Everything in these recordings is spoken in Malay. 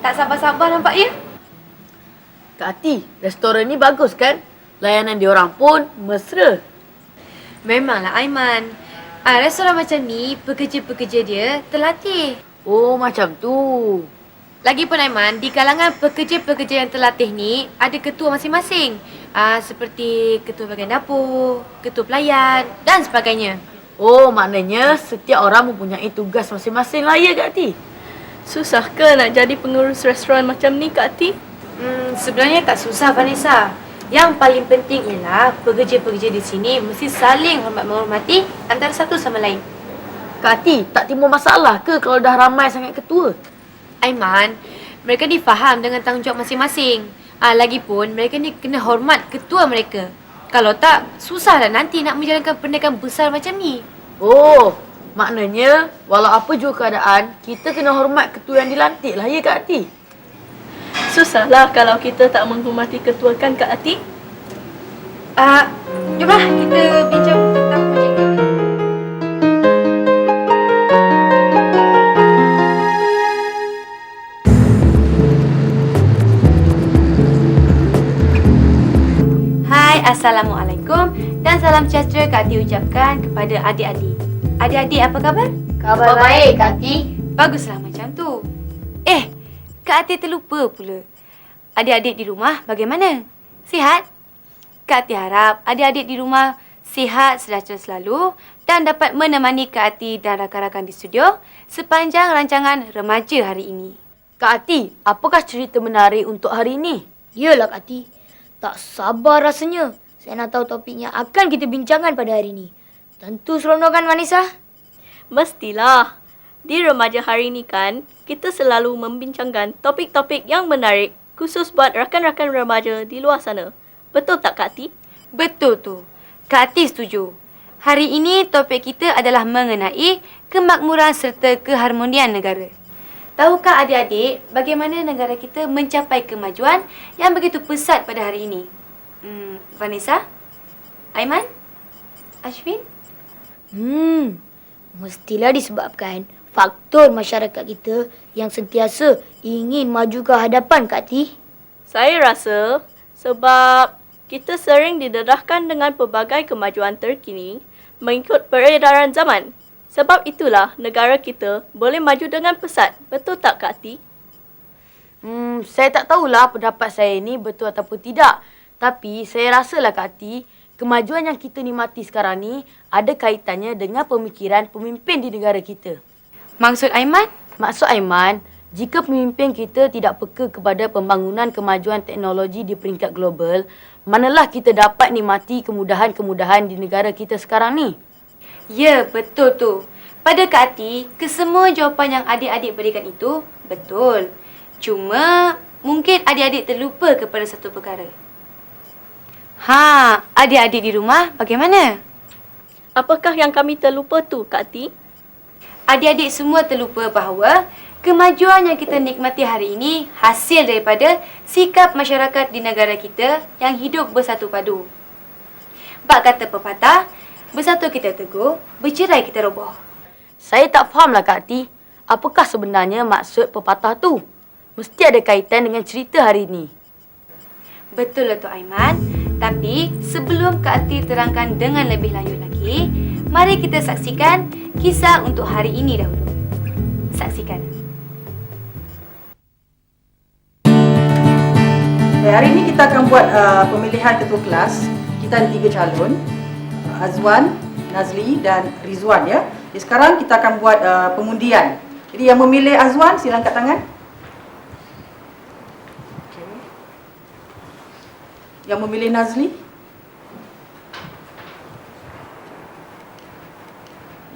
Tak sabar-sabar nampak ya? Kak Ati, restoran ni bagus kan? Layanan diorang pun mesra. Memanglah Aiman. Restoran macam ni, pekerja-pekerja dia terlatih. Oh, macam tu. Lagipun Aiman, di kalangan pekerja-pekerja yang terlatih ni, ada ketua masing-masing. Seperti ketua bahagian dapur, ketua pelayan dan sebagainya. Oh, maknanya setiap orang mempunyai tugas masing-masing lah ya Kak Ati? Susah ke nak jadi pengurus restoran macam ni, Kak Ati? Sebenarnya tak susah Vanessa. Yang paling penting ialah pekerja-pekerja di sini mesti saling hormat-menghormati antara satu sama lain. Kak Ati, tak timbul masalah ke kalau dah ramai sangat ketua? Aiman, mereka ni faham dengan tanggungjawab masing-masing. Lagipun mereka ni kena hormat ketua mereka. Kalau tak, susahlah nanti nak menjalankan perniagaan besar macam ni. Oh, maknanya walau apa jua keadaan, kita kena hormat ketua yang dilantik lah ya Kak Ati? Susahlah kalau kita tak menghormati ketua kan, Kak Ati? Jomlah kita bincang tentang projek kita. Hai, Assalamualaikum dan salam sejahtera Kak Ati ucapkan kepada adik-adik. Adik-adik apa khabar? Kabar baik Kak Ati. Baguslah macam tu. Kak Ati terlupa pula. Adik-adik di rumah bagaimana? Sihat? Kak Ati harap adik-adik di rumah sihat sejahtera selalu dan dapat menemani Kak Ati dan rakan-rakan di studio sepanjang rancangan remaja hari ini. Kak Ati, apakah cerita menarik untuk hari ini? Yalah Kak Ati. Tak sabar rasanya. Saya nak tahu topik yang akan kita bincangkan pada hari ini. Tentu seronok kan Vanessa? Mestilah. Di remaja hari ini kan, kita selalu membincangkan topik-topik yang menarik khusus buat rakan-rakan remaja di luar sana. Betul tak Kak Ati? Betul tu. Kak Ati setuju. Hari ini topik kita adalah mengenai kemakmuran serta keharmonian negara. Tahukah adik-adik bagaimana negara kita mencapai kemajuan yang begitu pesat pada hari ini? Vanessa? Aiman? Ashwin? Mestilah disebabkan faktor masyarakat kita yang sentiasa ingin maju ke hadapan Kak Ati. Saya rasa sebab kita sering didedahkan dengan pelbagai kemajuan terkini mengikut peredaran zaman. Sebab itulah negara kita boleh maju dengan pesat. Betul tak Kak Ati? Saya tak tahulah pendapat saya ni betul ataupun tidak. Tapi saya rasalah Kak Ati, kemajuan yang kita nikmati sekarang ni ada kaitannya dengan pemikiran pemimpin di negara kita. Maksud Aiman? Maksud Aiman, jika pemimpin kita tidak peka kepada pembangunan kemajuan teknologi di peringkat global, manalah kita dapat nikmati kemudahan-kemudahan di negara kita sekarang ni? Ya, betul tu. Pada Kak Ati, kesemua jawapan yang adik-adik berikan itu betul. Cuma, mungkin adik-adik terlupa kepada satu perkara. Adik-adik di rumah bagaimana? Apakah yang kami terlupa tu Kak Ati? Adik-adik semua terlupa bahawa kemajuan yang kita nikmati hari ini hasil daripada sikap masyarakat di negara kita yang hidup bersatu padu. Bak kata pepatah, bersatu kita teguh, bercerai kita roboh. Saya tak fahamlah Kak Ati, apakah sebenarnya maksud pepatah tu? Mesti ada kaitan dengan cerita hari ini. Betul lah tu Aiman. Tapi sebelum Kak Ati terangkan dengan lebih lanjut lagi, mari kita saksikan kisah untuk hari ini dahulu. Saksikan. Hari ini kita akan buat pemilihan ketua kelas. Kita ada 3 calon, Azwan, Nazli dan Rizwan ya. Jadi sekarang kita akan buat pengundian. Jadi yang memilih Azwan sila angkat tangan. Okay. Yang memilih Nazli?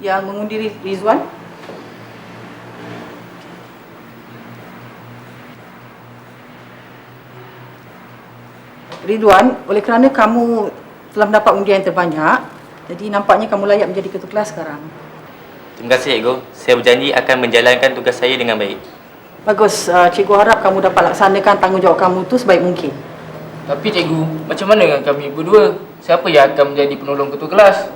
Yang mengundi Rizwan? Ridwan, oleh kerana kamu telah mendapat undian yang terbanyak, jadi nampaknya kamu layak menjadi ketua kelas sekarang. Terima kasih Cikgu. Saya berjanji akan menjalankan tugas saya dengan baik. Bagus, cikgu harap kamu dapat laksanakan tanggungjawab kamu tu sebaik mungkin. Tapi Cikgu, macam mana dengan kami berdua? Siapa yang akan menjadi penolong ketua kelas?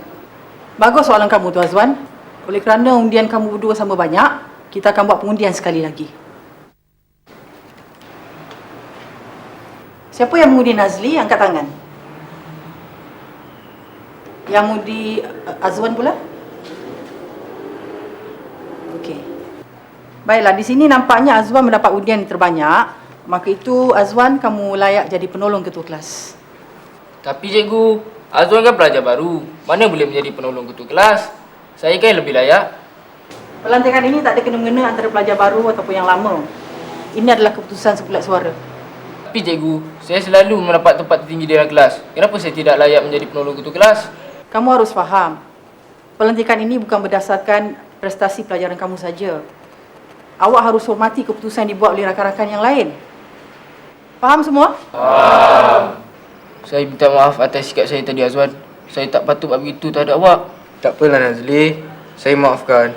Bagus soalan kamu tu Azwan. Oleh kerana undian kamu berdua sama banyak, kita akan buat pengundian sekali lagi. Siapa yang mengundi Nazli? Angkat tangan. Yang mengundi Azwan pula? Okey. Baiklah, di sini nampaknya Azwan mendapat undian yang terbanyak. Maka itu Azwan, kamu layak jadi penolong ketua kelas. Tapi cikgu, Azwan kan pelajar baru. Mana boleh menjadi penolong ketua kelas? Saya kan lebih layak. Pelantikan ini tak ada kena-mengena antara pelajar baru ataupun yang lama. Ini adalah keputusan sebulat suara. Tapi cikgu, saya selalu mendapat tempat tertinggi dalam kelas. Kenapa saya tidak layak menjadi penolong ketua kelas? Kamu harus faham, pelantikan ini bukan berdasarkan prestasi pelajaran kamu saja. Awak harus hormati keputusan yang dibuat oleh rakan-rakan yang lain. Faham semua? Saya minta maaf atas sikap saya tadi, Azwan. Saya tak patut buat begitu terhadap awak. Tak apalah Nazli, saya maafkan.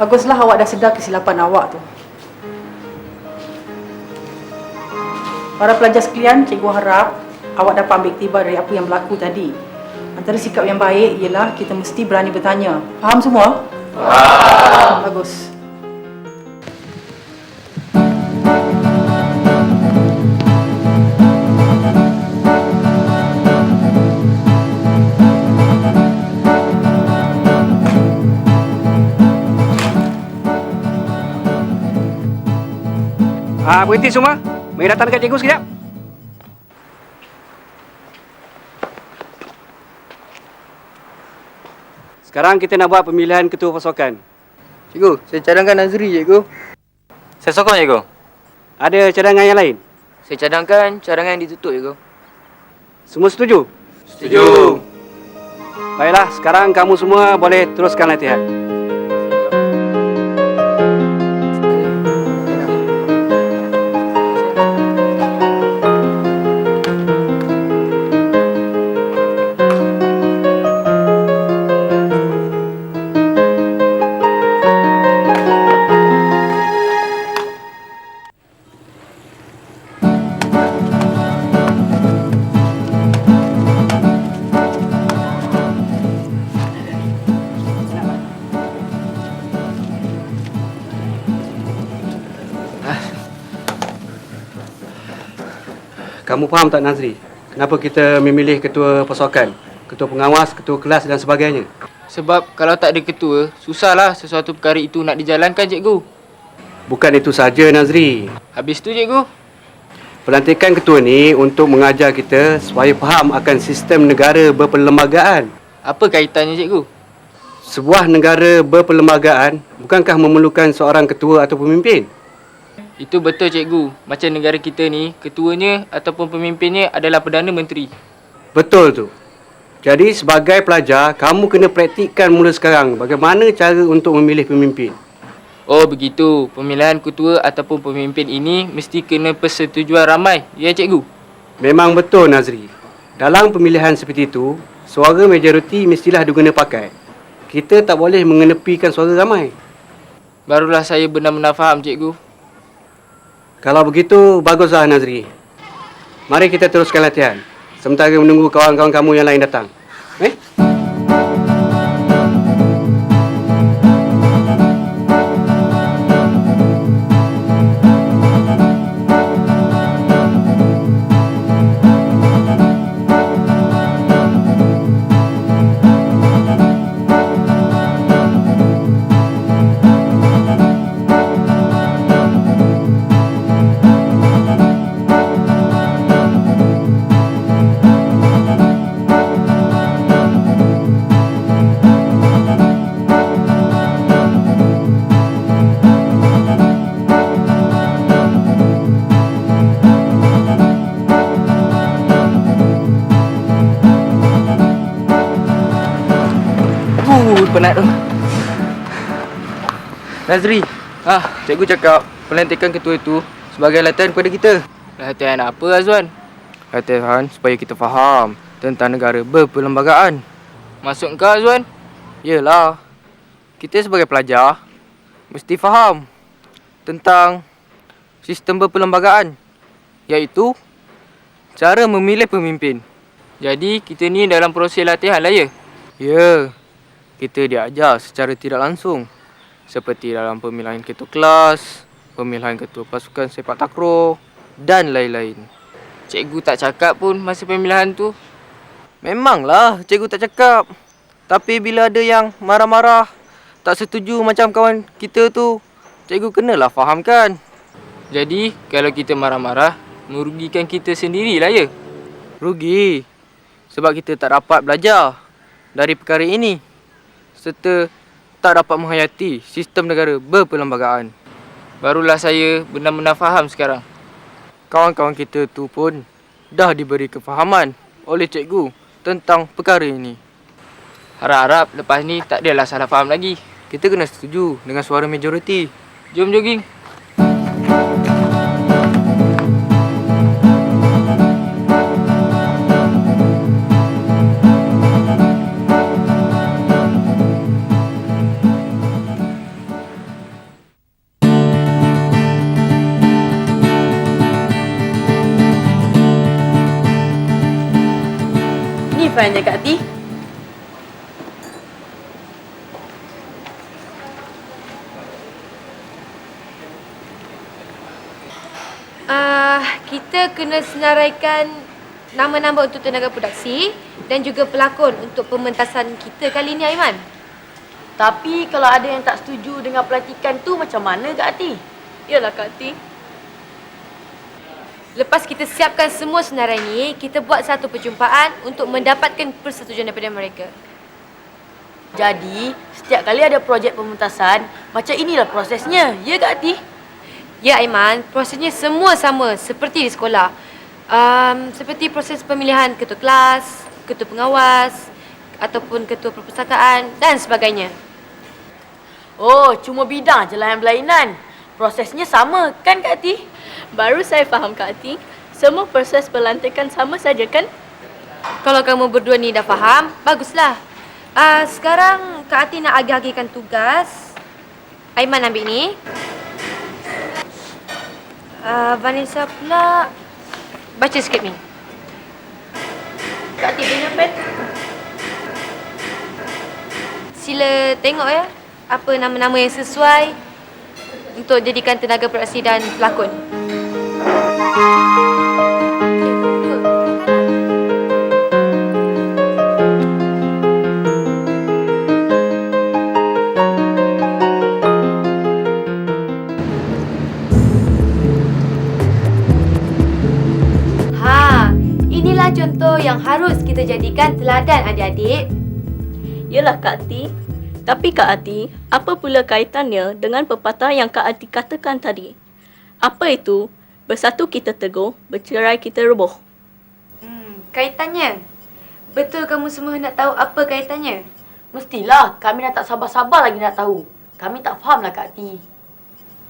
Baguslah awak dah sedar kesilapan awak tu. Para pelajar sekalian, cikgu harap awak dapat ambil iktibar dari apa yang berlaku tadi. Antara sikap yang baik ialah kita mesti berani bertanya. Faham semua? Faham. Bagus. Berhenti semua. Mari datang dekat cikgu sekejap. Sekarang kita nak buat pemilihan ketua pasukan. Cikgu, saya cadangkan Nazri, cikgu. Saya sokong, cikgu. Ada cadangan yang lain? Saya cadangkan cadangan yang ditutup, cikgu. Semua setuju? Setuju. Baiklah, sekarang kamu semua boleh teruskan latihan. Kamu faham tak, Nazri? Kenapa kita memilih ketua pasukan, ketua pengawas, ketua kelas dan sebagainya? Sebab kalau tak ada ketua, susahlah sesuatu perkara itu nak dijalankan, cikgu. Bukan itu saja, Nazri. Habis tu, cikgu, Pelantikan ketua ni untuk mengajar kita supaya faham akan sistem negara berperlembagaan. apa kaitannya, cikgu? Sebuah negara berperlembagaan bukankah memerlukan seorang ketua atau pemimpin? Itu betul, cikgu. Macam negara kita ni, ketuanya ataupun pemimpinnya adalah Perdana Menteri. Betul tu. Jadi sebagai pelajar, kamu kena praktikkan mula sekarang bagaimana cara untuk memilih pemimpin. Oh, begitu. Pemilihan ketua ataupun pemimpin ini mesti kena persetujuan ramai. Ya, cikgu? Memang betul, Nazri. Dalam pemilihan seperti itu, suara majoriti mestilah diguna pakai. Kita tak boleh mengenepikan suara ramai. Barulah saya benar-benar faham, cikgu. Kalau begitu, baguslah, Nazri. Mari kita teruskan latihan. Sementara menunggu kawan-kawan kamu yang lain datang. Penat tu. Nazri, cikgu cakap pelantikan ketua itu sebagai latihan kepada kita. Latihan apa, Azwan? Latihan supaya kita faham tentang negara berperlembagaan. Masuk kau, Azwan? Yelah, kita sebagai pelajar mesti faham tentang sistem berperlembagaan, iaitu cara memilih pemimpin. Jadi, kita ni dalam proses latihan lah, ya? Ya, kita diajar secara tidak langsung seperti dalam pemilihan ketua kelas, pemilihan ketua pasukan sepak takraw dan lain-lain. Cikgu tak cakap pun masa pemilihan tu. Memanglah cikgu tak cakap. Tapi bila ada yang marah-marah, tak setuju macam kawan kita tu, cikgu kenalah fahamkan. Jadi, kalau kita marah-marah, merugikan kita sendirilah ya. Rugi. Sebab kita tak dapat belajar dari perkara ini. Serta tak dapat menghayati sistem negara berperlembagaan. Barulah saya benar-benar faham sekarang. Kawan-kawan kita tu pun dah diberi kefahaman oleh cikgu tentang perkara ini. Harap-harap lepas ni tak adalah salah faham lagi. Kita kena setuju dengan suara majoriti. Jom jogging. Ni failnya Kak Ti. Kita kena senaraikan nama-nama untuk tenaga produksi dan juga pelakon untuk pementasan kita kali ni, Aiman. Tapi kalau ada yang tak setuju dengan pelantikan tu macam mana Kak Ti? Yalah Kak Ti. Lepas kita siapkan semua senarai ni, kita buat satu perjumpaan untuk mendapatkan persetujuan daripada mereka. Jadi, setiap kali ada projek pementasan, macam inilah prosesnya. Ya Kak Ti? Ya Aiman, prosesnya semua sama seperti di sekolah. Seperti proses pemilihan ketua kelas, ketua pengawas, ataupun ketua perpustakaan dan sebagainya. Oh, cuma bidang je lah yang berlainan. Prosesnya sama kan Kak Ti? Baru saya faham Kak Ti. Semua proses pelantikan sama saja kan? Kalau kamu berdua ni dah faham, baguslah. Sekarang Kak Ati nak agih-agihkan tugas. Aiman ambil ni. Vanessa pula baca skrip ni. Kak Ti punya pen. Sila tengok ya, apa nama-nama yang sesuai untuk jadikan tenaga produksi dan pelakon. Inilah contoh yang harus kita jadikan teladan adik-adik. Yalah Kak Ti. Tapi Kak Ati, apa pula kaitannya dengan pepatah yang Kak Ati katakan tadi? Apa itu? Bersatu kita teguh, bercerai kita roboh. Kaitannya? Betul kamu semua nak tahu apa kaitannya? Mestilah, kami dah tak sabar-sabar lagi nak tahu. Kami tak fahamlah Kak Ti.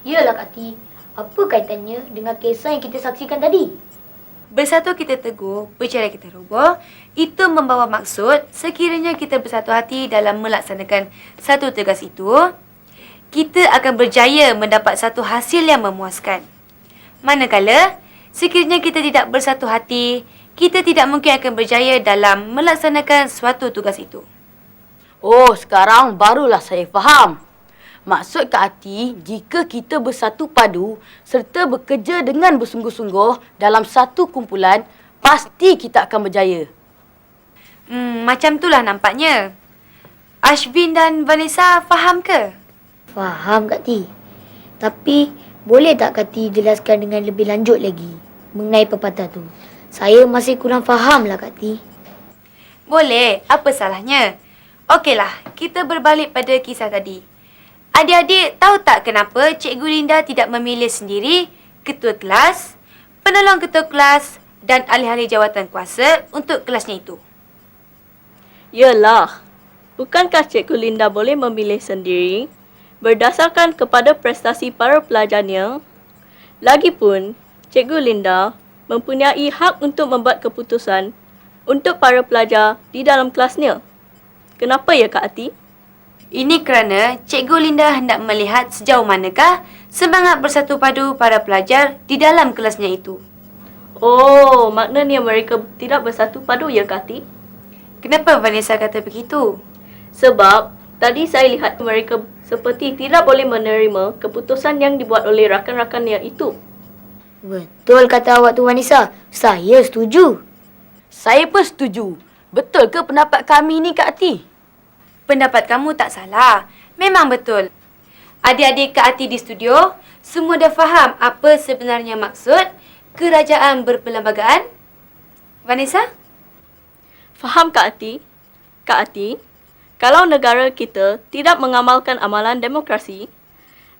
Yalah Kak Ti, apa kaitannya dengan kisah yang kita saksikan tadi? Bersatu kita teguh, bercerai kita roboh, itu membawa maksud sekiranya kita bersatu hati dalam melaksanakan satu tugas itu, kita akan berjaya mendapat satu hasil yang memuaskan. Manakala, sekiranya kita tidak bersatu hati, kita tidak mungkin akan berjaya dalam melaksanakan suatu tugas itu. Oh, sekarang barulah saya faham. Maksud Kak Ati, jika kita bersatu padu serta bekerja dengan bersungguh-sungguh dalam satu kumpulan, pasti kita akan berjaya. Macam itulah nampaknya. Ashvin dan Vanessa faham ke? Faham Kak Ti. Tapi, boleh tak Kak Ti jelaskan dengan lebih lanjut lagi mengenai pepatah tu? Saya masih kurang faham lah Kak Ti. Boleh, apa salahnya? Okeylah, kita berbalik pada kisah tadi. Adik-adik tahu tak kenapa Cikgu Linda tidak memilih sendiri ketua kelas, penolong ketua kelas dan ahli-ahli jawatan kuasa untuk kelasnya itu? Yalah. Bukankah Cikgu Linda boleh memilih sendiri berdasarkan kepada prestasi para pelajarnya? Lagipun, Cikgu Linda mempunyai hak untuk membuat keputusan untuk para pelajar di dalam kelasnya. Kenapa ya Kak Ati? Ini kerana Cikgu Linda hendak melihat sejauh manakah semangat bersatu padu para pelajar di dalam kelasnya itu. Oh, maknanya mereka tidak bersatu padu ya Kak Ati? Kenapa Vanessa kata begitu? Sebab tadi saya lihat mereka seperti tidak boleh menerima keputusan yang dibuat oleh rakan-rakannya itu. Betul kata awak tu Vanessa. Saya setuju. Saya pun setuju. Betul ke pendapat kami ni Kak Ati? Pendapat kamu tak salah. Memang betul. Adik-adik Kak Ati di studio, semua dah faham apa sebenarnya maksud kerajaan berperlembagaan? Vanessa? Faham Kak Ati? Kak Ati, kalau negara kita tidak mengamalkan amalan demokrasi,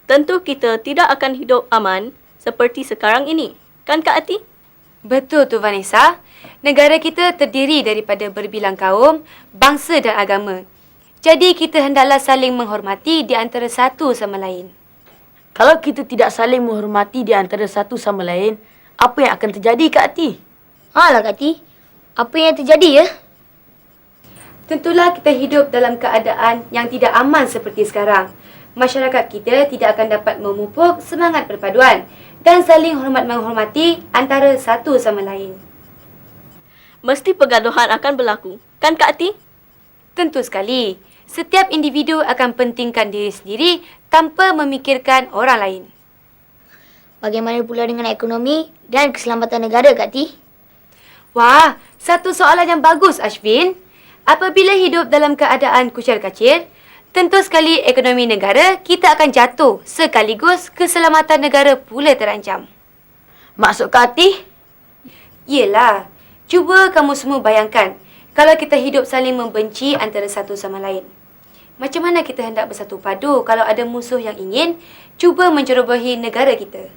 tentu kita tidak akan hidup aman seperti sekarang ini. Kan Kak Ati? Betul tu Vanessa. Negara kita terdiri daripada berbilang kaum, bangsa dan agama. Jadi kita hendaklah saling menghormati di antara satu sama lain. Kalau kita tidak saling menghormati di antara satu sama lain, apa yang akan terjadi Kak Ati? Alah Kak Ti, apa yang terjadi ya? Tentulah kita hidup dalam keadaan yang tidak aman seperti sekarang. Masyarakat kita tidak akan dapat memupuk semangat perpaduan dan saling hormat-menghormati antara satu sama lain. Mesti pergaduhan akan berlaku. Kan Kak Ati? Tentu sekali, setiap individu akan pentingkan diri sendiri tanpa memikirkan orang lain. Bagaimana pula dengan ekonomi dan keselamatan negara Kak Ti? Wah, satu soalan yang bagus Ashwin. Apabila hidup dalam keadaan kucil-kacil, tentu sekali ekonomi negara kita akan jatuh sekaligus keselamatan negara pula terancam. Maksud Kak Ati? Yelah, cuba kamu semua bayangkan kalau kita hidup saling membenci antara satu sama lain. Macam mana kita hendak bersatu padu kalau ada musuh yang ingin cuba mencerobohi negara kita?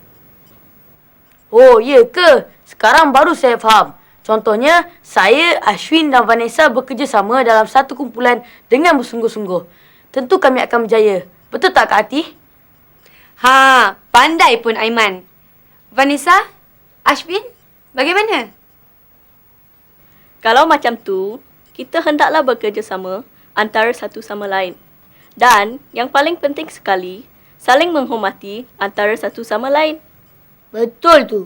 Oh, ya ke? Sekarang baru saya faham. Contohnya, saya, Ashwin dan Vanessa bekerjasama dalam satu kumpulan dengan bersungguh-sungguh. Tentu kami akan berjaya. Betul tak Kak Ati? Ha, pandai pun Aiman. Vanessa, Ashwin, bagaimana? Kalau macam tu, kita hendaklah bekerjasama antara satu sama lain. Dan yang paling penting sekali, saling menghormati antara satu sama lain. Betul tu.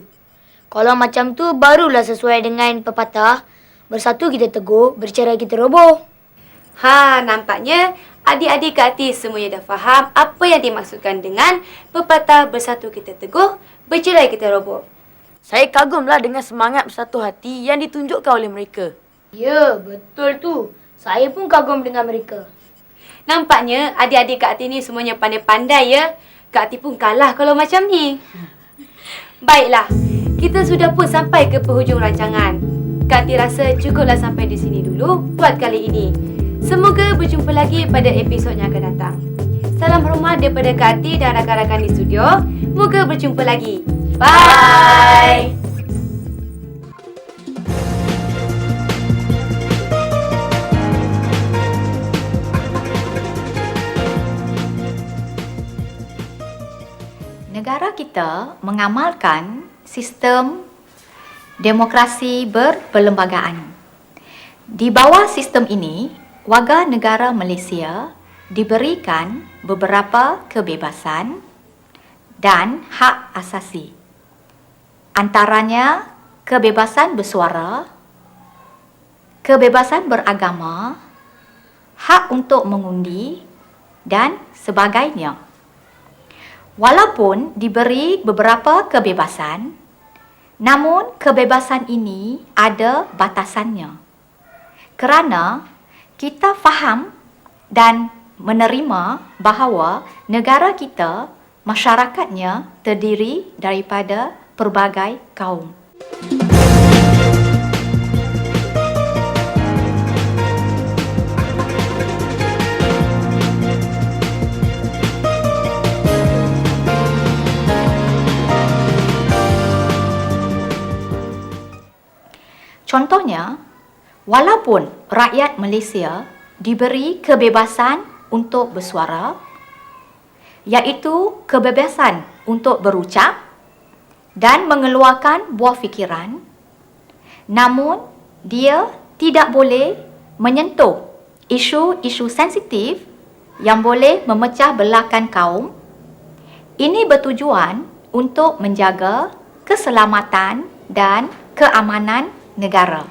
Kalau macam tu barulah sesuai dengan pepatah, bersatu kita teguh, bercerai kita roboh. Ha, nampaknya adik-adik Kak Ati semuanya dah faham apa yang dimaksudkan dengan pepatah bersatu kita teguh, bercerai kita roboh. Saya kagumlah dengan semangat bersatu hati yang ditunjukkan oleh mereka. Ya, betul tu. Saya pun kagum dengan mereka. Nampaknya adik-adik Kak Ati ni semuanya pandai-pandai ya. Kak Ati pun kalah kalau macam ni. Baiklah, kita sudah pun sampai ke penghujung rancangan. Kak Ati rasa cukuplah sampai di sini dulu buat kali ini. Semoga berjumpa lagi pada episod yang akan datang. Salam hormat daripada Kak Ati dan rakan-rakan di studio. Moga berjumpa lagi. Bye! Negara kita mengamalkan sistem demokrasi berperlembagaan. Di bawah sistem ini, warga negara Malaysia diberikan beberapa kebebasan dan hak asasi. Antaranya kebebasan bersuara, kebebasan beragama, hak untuk mengundi dan sebagainya. Walaupun diberi beberapa kebebasan, namun kebebasan ini ada batasannya. Kerana kita faham dan menerima bahawa negara kita, masyarakatnya terdiri daripada pelbagai kaum. Contohnya, walaupun rakyat Malaysia diberi kebebasan untuk bersuara, iaitu kebebasan untuk berucap dan mengeluarkan buah fikiran, namun dia tidak boleh menyentuh isu-isu sensitif yang boleh memecah belahkan kaum. Ini bertujuan untuk menjaga keselamatan dan keamanan negara.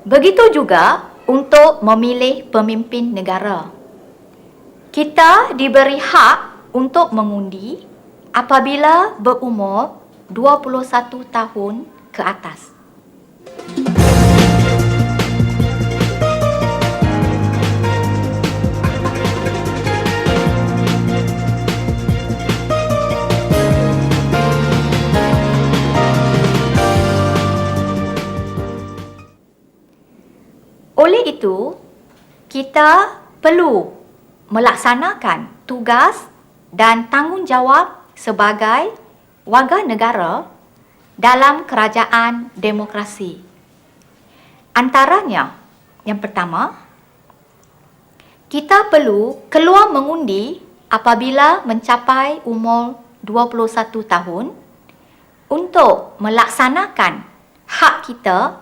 Begitu juga untuk memilih pemimpin negara. Kita diberi hak untuk mengundi apabila berumur 21 tahun ke atas. Oleh itu, kita perlu melaksanakan tugas dan tanggungjawab sebagai warga negara dalam kerajaan demokrasi. Antaranya, yang pertama, kita perlu keluar mengundi apabila mencapai umur 21 tahun untuk melaksanakan hak kita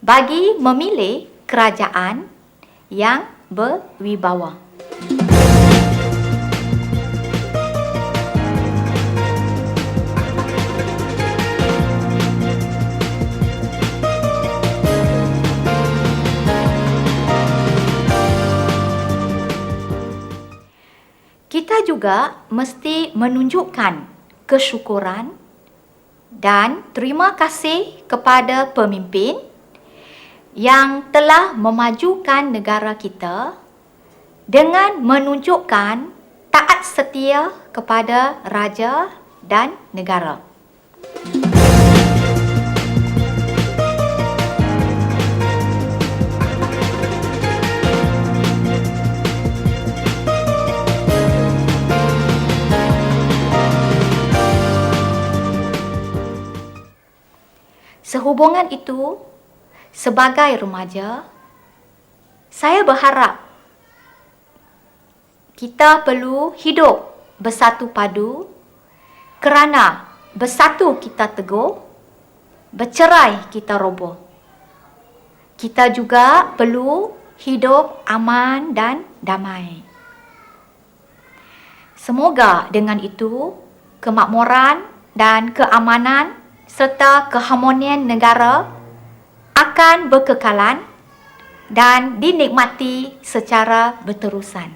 bagi memilih kerajaan yang berwibawa. Kita juga mesti menunjukkan kesyukuran dan terima kasih kepada pemimpin yang telah memajukan negara kita dengan menunjukkan taat setia kepada raja dan negara. Sehubungan itu, sebagai remaja, saya berharap kita perlu hidup bersatu padu kerana bersatu kita teguh, bercerai kita roboh. Kita juga perlu hidup aman dan damai. Semoga dengan itu, kemakmuran dan keamanan serta keharmonian negara akan berkekalan dan dinikmati secara berterusan.